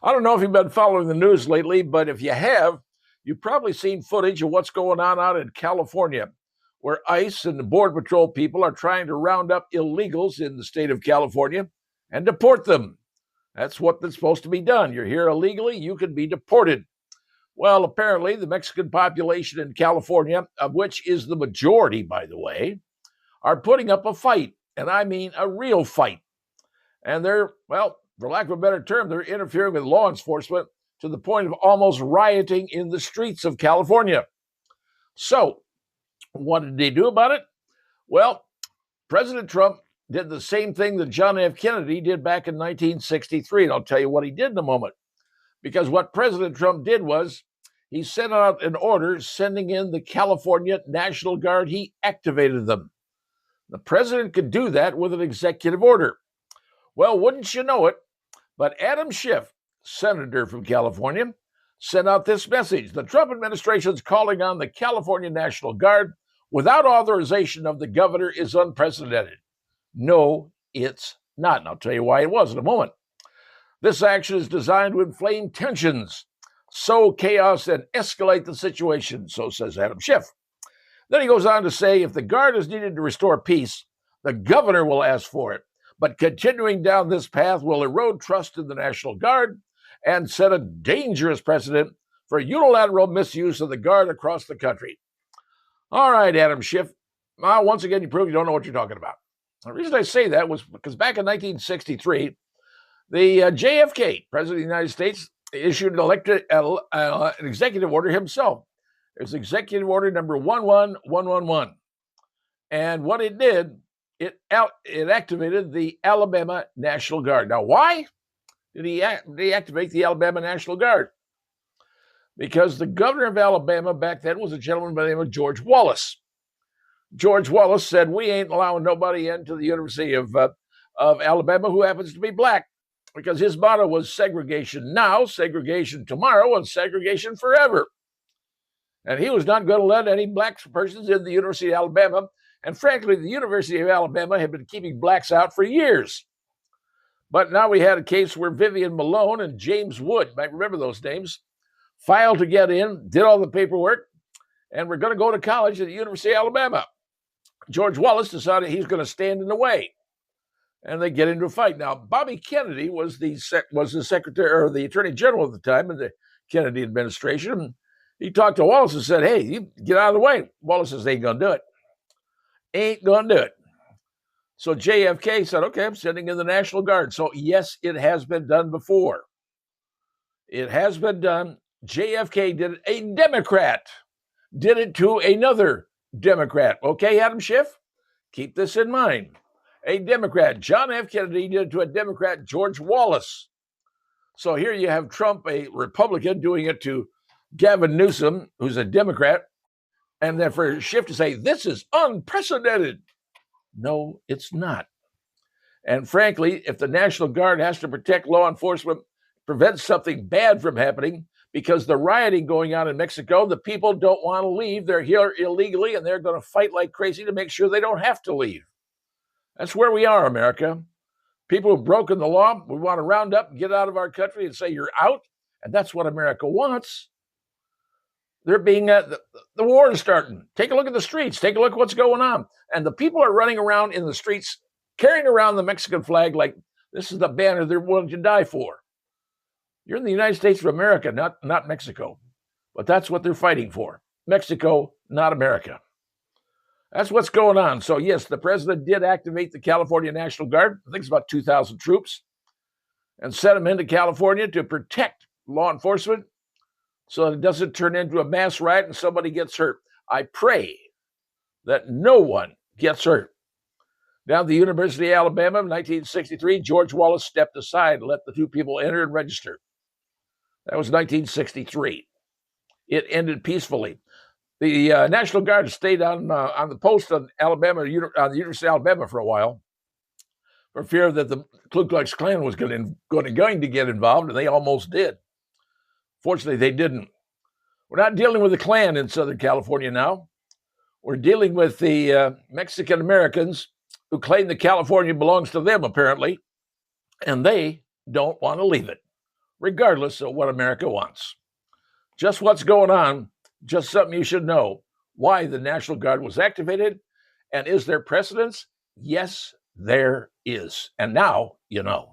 I don't know if you've been following the news lately, but if you have, you've probably seen footage of what's going on out in California, where ICE and the Border Patrol people are trying to round up illegals in the state of California and deport them. That's what's supposed to be done. You're here illegally, you could be deported. Well, apparently, the Mexican population in California, of which is the majority, by the way, are putting up a fight, and I mean a real fight. And they're, well, for lack of a better term, they're interfering with law enforcement to the point of almost rioting in the streets of California. So, what did they do about it? Well, President Trump did the same thing that John F. Kennedy did back in 1963. And I'll tell you what he did in a moment. Because what President Trump did was he sent out an order sending in the California National Guard. He activated them. The president could do that with an executive order. Well, wouldn't you know it? But Adam Schiff, senator from California, sent out this message. The Trump administration is calling on the California National Guard without authorization of the governor is unprecedented. No, it's not. And I'll tell you why it was in a moment. This action is designed to inflame tensions, sow chaos, and escalate the situation, so says Adam Schiff. Then he goes on to say if the guard is needed to restore peace, the governor will ask for it. But continuing down this path will erode trust in the National Guard and set a dangerous precedent for unilateral misuse of the Guard across the country. All right, Adam Schiff. Once again, you prove you don't know what you're talking about. The reason I say that was because back in 1963, the JFK, President of the United States, issued an executive order himself. It was Executive Order number 11111. And what it did, it activated the Alabama National Guard. Now, why did he deactivate the Alabama National Guard? Because the governor of Alabama back then was a gentleman by the name of George Wallace. George Wallace said, we ain't allowing nobody into the University of Alabama who happens to be black, because his motto was segregation now, segregation tomorrow, and segregation forever. And he was not going to let any black persons in the University of Alabama. And frankly, the University of Alabama had been keeping blacks out for years. But now we had a case where Vivian Malone and James Wood, you might remember those names, filed to get in, did all the paperwork, and were going to go to college at the University of Alabama. George Wallace decided he's going to stand in the way. And they get into a fight. Now, Bobby Kennedy was the secretary or the attorney general at the time in the Kennedy administration. He talked to Wallace and said, hey, you get out of the way. Wallace says, ain't going to do it. Ain't going to do it. So JFK said, okay, I'm sending in the National Guard. So yes, it has been done before. It has been done. JFK did it. A Democrat did it to another Democrat. Okay, Adam Schiff? Keep this in mind. A Democrat, John F. Kennedy, did it to a Democrat, George Wallace. So here you have Trump, a Republican, doing it to Gavin Newsom, who's a Democrat. And then for Schiff to say, this is unprecedented. No, it's not. And frankly, if the National Guard has to protect law enforcement, prevent something bad from happening, because the rioting going on in Mexico, the people don't want to leave. They're here illegally, and they're going to fight like crazy to make sure they don't have to leave. That's where we are, America. People who've broken the law, we want to round up, get out of our country and say you're out. And that's what America wants. They're being, the war is starting. Take a look at the streets. Take a look at what's going on. And the people are running around in the streets, carrying around the Mexican flag like this is the banner they're willing to die for. You're in the United States of America, not Mexico. But that's what they're fighting for. Mexico, not America. That's what's going on. So yes, the president did activate the California National Guard. I think it's about 2,000 troops, and sent them into California to protect law enforcement so that it doesn't turn into a mass riot and somebody gets hurt. I pray that no one gets hurt. Down at the University of Alabama in 1963, George Wallace stepped aside and let the two people enter and register. That was 1963. It ended peacefully. The National Guard stayed on the post on the University of Alabama for a while, for fear that the Ku Klux Klan was going to get involved, and they almost did. Fortunately, they didn't. We're not dealing with the Klan in Southern California now. We're dealing with the Mexican Americans who claim that California belongs to them, apparently, and they don't want to leave it. regardless of what America wants. Just what's going on, just something you should know. Why the National Guard was activated, and is there precedence? Yes, there is. And now you know.